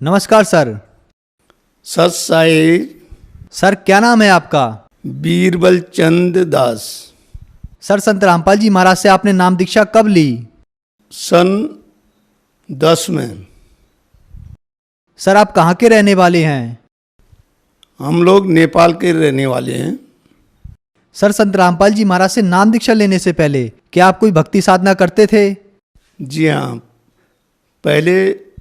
नमस्कार सर। सत साई। सर क्या नाम है आपका? बीरबल चंद दास। सर संत रामपाल जी महाराज से आपने नाम दीक्षा कब ली? सन 10 में। सर आप कहाँ के रहने वाले हैं? हम लोग नेपाल के रहने वाले हैं। सर संत रामपाल जी महाराज से नाम दीक्षा लेने से पहले क्या आप कोई भक्ति साधना करते थे? जी हाँ, पहले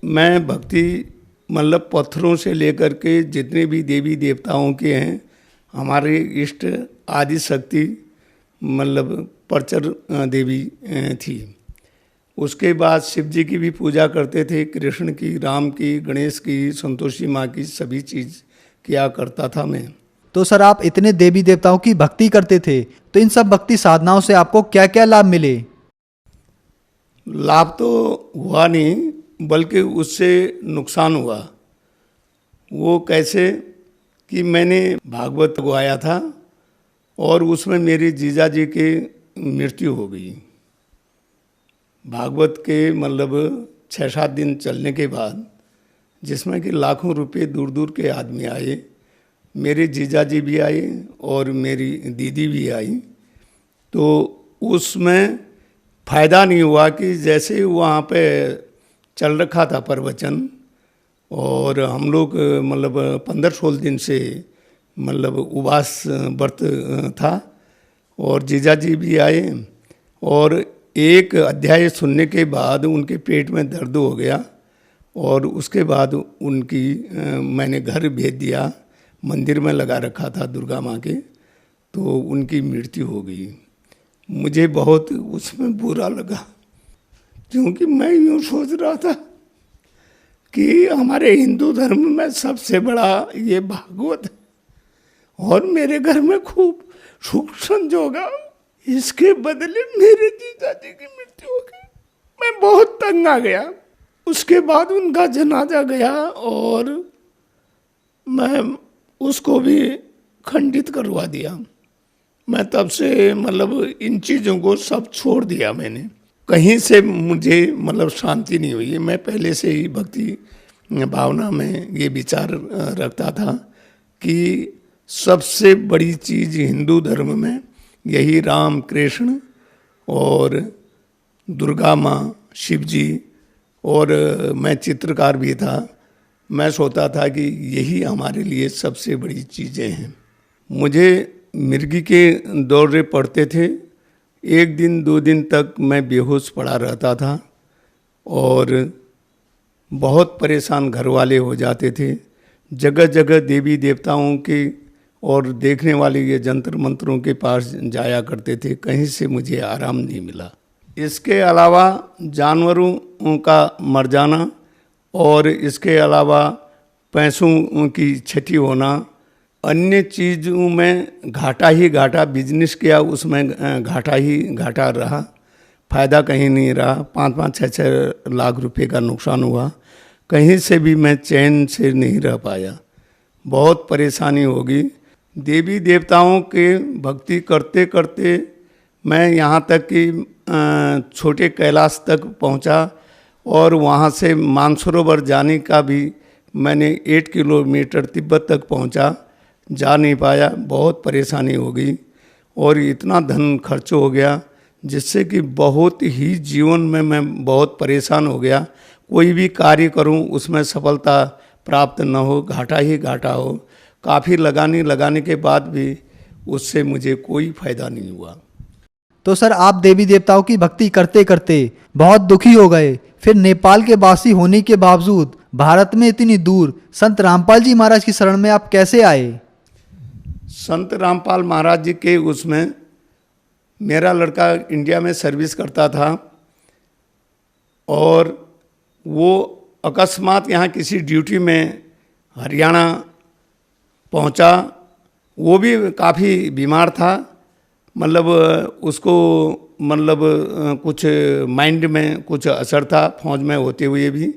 मैं भक्ति मतलब पत्थरों से लेकर के जितने भी देवी देवताओं के हैं, हमारे इष्ट आदि शक्ति मतलब परचर देवी थी। उसके बाद शिव जी की भी पूजा करते थे, कृष्ण की, राम की, गणेश की, संतोषी माँ की, सभी चीज़ किया करता था मैं। तो सर आप इतने देवी देवताओं की भक्ति करते थे, तो इन सब भक्ति साधनाओं से आपको क्या क्या लाभ मिले? लाभ तो हुआ नहीं, बल्कि उससे नुकसान हुआ। वो कैसे कि मैंने भागवत गाया था और उसमें मेरे जीजा जी की मृत्यु हो गई। भागवत के मतलब 6-7 दिन चलने के बाद, जिसमें कि लाखों रुपए दूर दूर के आदमी आए, मेरे जीजा जी भी आए और मेरी दीदी भी आई, तो उसमें फ़ायदा नहीं हुआ कि जैसे वहाँ पे चल रखा था प्रवचन और हम लोग मतलब 15-16 दिन से मतलब उपवास व्रत था और जीजा जी भी आए और एक अध्याय सुनने के बाद उनके पेट में दर्द हो गया और उसके बाद उनकी मैंने घर भेज दिया। मंदिर में लगा रखा था दुर्गा माँ के, तो उनकी मृत्यु हो गई। मुझे बहुत उसमें बुरा लगा, क्योंकि मैं यूँ सोच रहा था कि हमारे हिंदू धर्म में सबसे बड़ा ये भागवत है और मेरे घर में खूब सुख संजोग होगा, इसके बदले मेरे जीजा जी की मृत्यु हो गई। मैं बहुत तंग आ गया। उसके बाद उनका जनाजा गया और मैं उसको भी खंडित करवा दिया। मैं तब से मतलब इन चीज़ों को सब छोड़ दिया मैंने। कहीं से मुझे मतलब शांति नहीं हुई है। मैं पहले से ही भक्ति भावना में ये विचार रखता था कि सबसे बड़ी चीज़ हिंदू धर्म में यही राम कृष्ण और दुर्गा माँ, शिव जी, और मैं चित्रकार भी था। मैं सोचता था कि यही हमारे लिए सबसे बड़ी चीज़ें हैं। मुझे मिर्गी के दौरे पड़ते थे। 1 दिन 2 दिन तक मैं बेहोश पड़ा रहता था और बहुत परेशान घर वाले हो जाते थे। जगह जगह देवी देवताओं के और देखने वाले ये जंतर मंत्रों के पास जाया करते थे, कहीं से मुझे आराम नहीं मिला। इसके अलावा जानवरों का मर जाना और इसके अलावा पैसों की क्षति होना, अन्य चीज़ों में घाटा ही घाटा, बिजनेस किया उसमें घाटा ही घाटा रहा, फ़ायदा कहीं नहीं रहा। 5-5, 6-6 लाख रुपए का नुकसान हुआ। कहीं से भी मैं चैन से नहीं रह पाया, बहुत परेशानी होगी। देवी देवताओं के भक्ति करते करते मैं यहाँ तक कि छोटे कैलाश तक पहुँचा और वहाँ से मानसरोवर जाने का भी मैंने 8 किलोमीटर तिब्बत तक पहुँचा, जा नहीं पाया। बहुत परेशानी हो गई और इतना धन खर्च हो गया जिससे कि बहुत ही जीवन में मैं बहुत परेशान हो गया। कोई भी कार्य करूं उसमें सफलता प्राप्त न हो, घाटा ही घाटा हो। काफ़ी लगाने के बाद भी उससे मुझे कोई फायदा नहीं हुआ। तो सर आप देवी देवताओं की भक्ति करते करते बहुत दुखी हो गए, फिर नेपाल के वासी होने के बावजूद भारत में इतनी दूर संत रामपाल जी महाराज की शरण में आप कैसे आए? संत रामपाल महाराज जी के उसमें मेरा लड़का इंडिया में सर्विस करता था और वो अकस्मात यहाँ किसी ड्यूटी में हरियाणा पहुँचा। वो भी काफ़ी बीमार था, मतलब उसको मतलब कुछ माइंड में कुछ असर था फौज में होते हुए भी।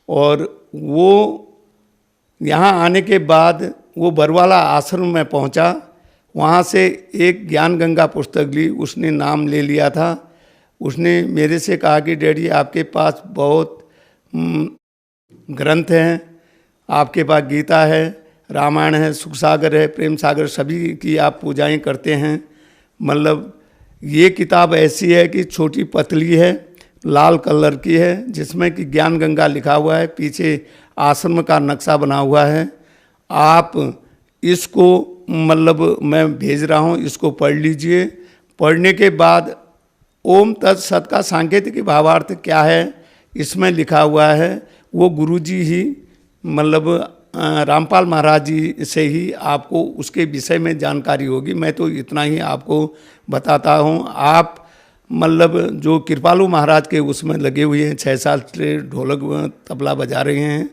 और वो यहाँ आने के बाद वो बरवाला आश्रम में पहुँचा। वहाँ से एक ज्ञान गंगा पुस्तक ली, उसने नाम ले लिया था। उसने मेरे से कहा कि डैडी आपके पास बहुत ग्रंथ हैं, आपके पास गीता है, रामायण है, सुख सागर है, प्रेम सागर, सभी की आप पूजाएं करते हैं। मतलब ये किताब ऐसी है कि छोटी पतली है, लाल कलर की है, जिसमें कि ज्ञान गंगा लिखा हुआ है, पीछे आश्रम का नक्शा बना हुआ है। आप इसको मतलब मैं भेज रहा हूँ, इसको पढ़ लीजिए। पढ़ने के बाद ओम तत्सत का सांकेतिक भावार्थ क्या है इसमें लिखा हुआ है, वो गुरुजी ही मतलब रामपाल महाराज जी से ही आपको उसके विषय में जानकारी होगी। मैं तो इतना ही आपको बताता हूँ। आप मतलब जो कृपालु महाराज के उसमें लगे हुए हैं, 6 साल से ढोलक तबला बजा रहे हैं,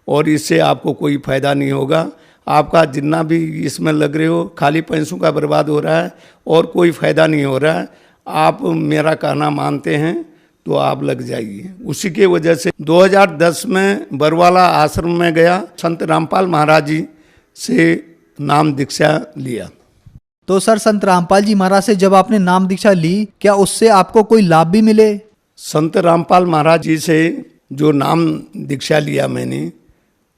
और इससे आपको कोई फ़ायदा नहीं होगा। आपका जितना भी इसमें लग रहे हो खाली पैसों का बर्बाद हो रहा है और कोई फ़ायदा नहीं हो रहा है। आप मेरा कहना मानते हैं तो आप लग जाइए। उसी के वजह से 2010 में बरवाला आश्रम में गया, संत रामपाल महाराज जी से नाम दीक्षा लिया। तो सर, संत रामपाल जी महाराज से जब आपने नाम दीक्षा ली, क्या उससे आपको कोई लाभ भी मिले? संत रामपाल महाराज जी से जो नाम दीक्षा लिया मैंने,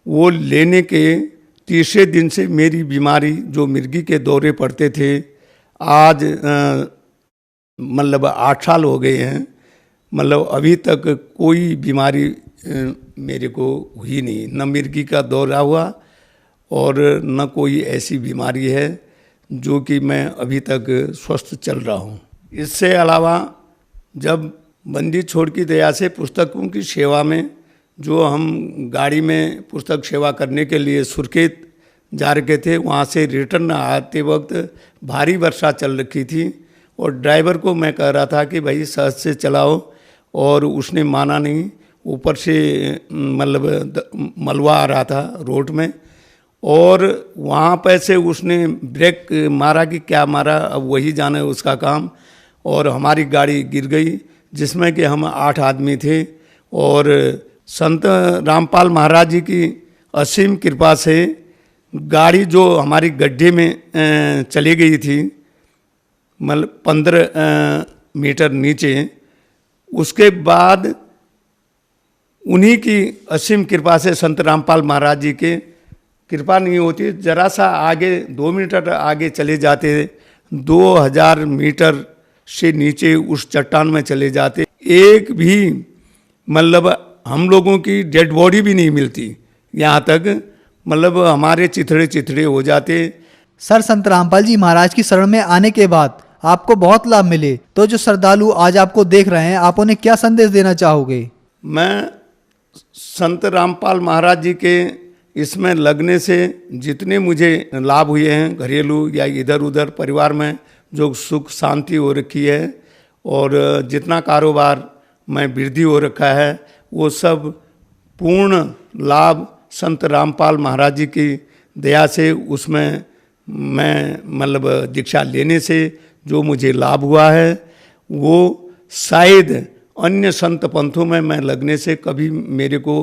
वो लेने के तीसरे दिन से मेरी बीमारी, जो मिर्गी के दौरे पड़ते थे, आज मतलब 8 साल हो गए हैं, मतलब अभी तक कोई बीमारी मेरे को हुई नहीं, न मिर्गी का दौरा हुआ और न कोई ऐसी बीमारी है जो कि मैं अभी तक स्वस्थ चल रहा हूँ। इससे अलावा जब बंदी छोड़ की दया से पुस्तकों की सेवा में, जो हम गाड़ी में पुस्तक सेवा करने के लिए सुर्खेत जा रखे थे, वहाँ से रिटर्न आते वक्त भारी वर्षा चल रखी थी और ड्राइवर को मैं कह रहा था कि भाई सहज से चलाओ, और उसने माना नहीं। ऊपर से मतलब मलबा आ रहा था रोड में, और वहाँ पर से उसने ब्रेक मारा कि क्या मारा, अब वही जाने उसका काम, और हमारी गाड़ी गिर गई, जिसमें कि हम 8 आदमी थे। और संत रामपाल महाराज जी की असीम कृपा से गाड़ी जो हमारी गड्ढे में चली गई थी, मतलब 15 मीटर नीचे, उसके बाद उन्हीं की असीम कृपा से, संत रामपाल महाराज जी के कृपा नहीं होती, जरा सा आगे 2 मीटर आगे चले जाते, 2000 मीटर से नीचे उस चट्टान में चले जाते, एक भी मतलब हम लोगों की डेड बॉडी भी नहीं मिलती। यहाँ तक मतलब हमारे चिथड़े चिथड़े हो जाते। सर, संत रामपाल जी महाराज की शरण में आने के बाद आपको बहुत लाभ मिले, तो जो श्रद्धालु आज आपको देख रहे हैं, आप उन्हें क्या संदेश देना चाहोगे? मैं संत रामपाल महाराज जी के इसमें लगने से जितने मुझे लाभ हुए हैं, घरेलू या इधर उधर परिवार में जो सुख शांति हो रखी है, और जितना कारोबार में वृद्धि हो रखा है, वो सब पूर्ण लाभ संत रामपाल महाराज जी की दया से, उसमें मैं मतलब दीक्षा लेने से जो मुझे लाभ हुआ है, वो शायद अन्य संत पंथों में मैं लगने से कभी मेरे को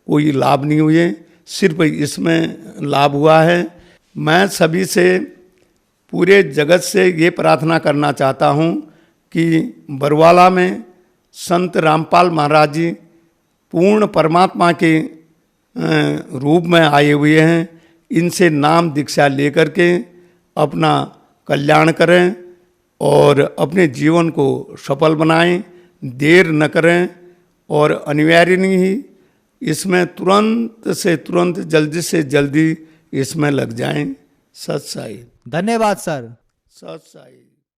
कोई लाभ नहीं हुए, सिर्फ इसमें लाभ हुआ है। मैं सभी से, पूरे जगत से ये प्रार्थना करना चाहता हूँ कि बरवाला में संत रामपाल महाराज जी पूर्ण परमात्मा के रूप में आए हुए हैं। इनसे नाम दीक्षा लेकर के अपना कल्याण करें और अपने जीवन को सफल बनाएं, देर न करें, और अनिवार्य नहीं ही इसमें तुरंत से तुरंत, जल्दी से जल्दी इसमें लग जाएं। सत साई। धन्यवाद सर। सत साई।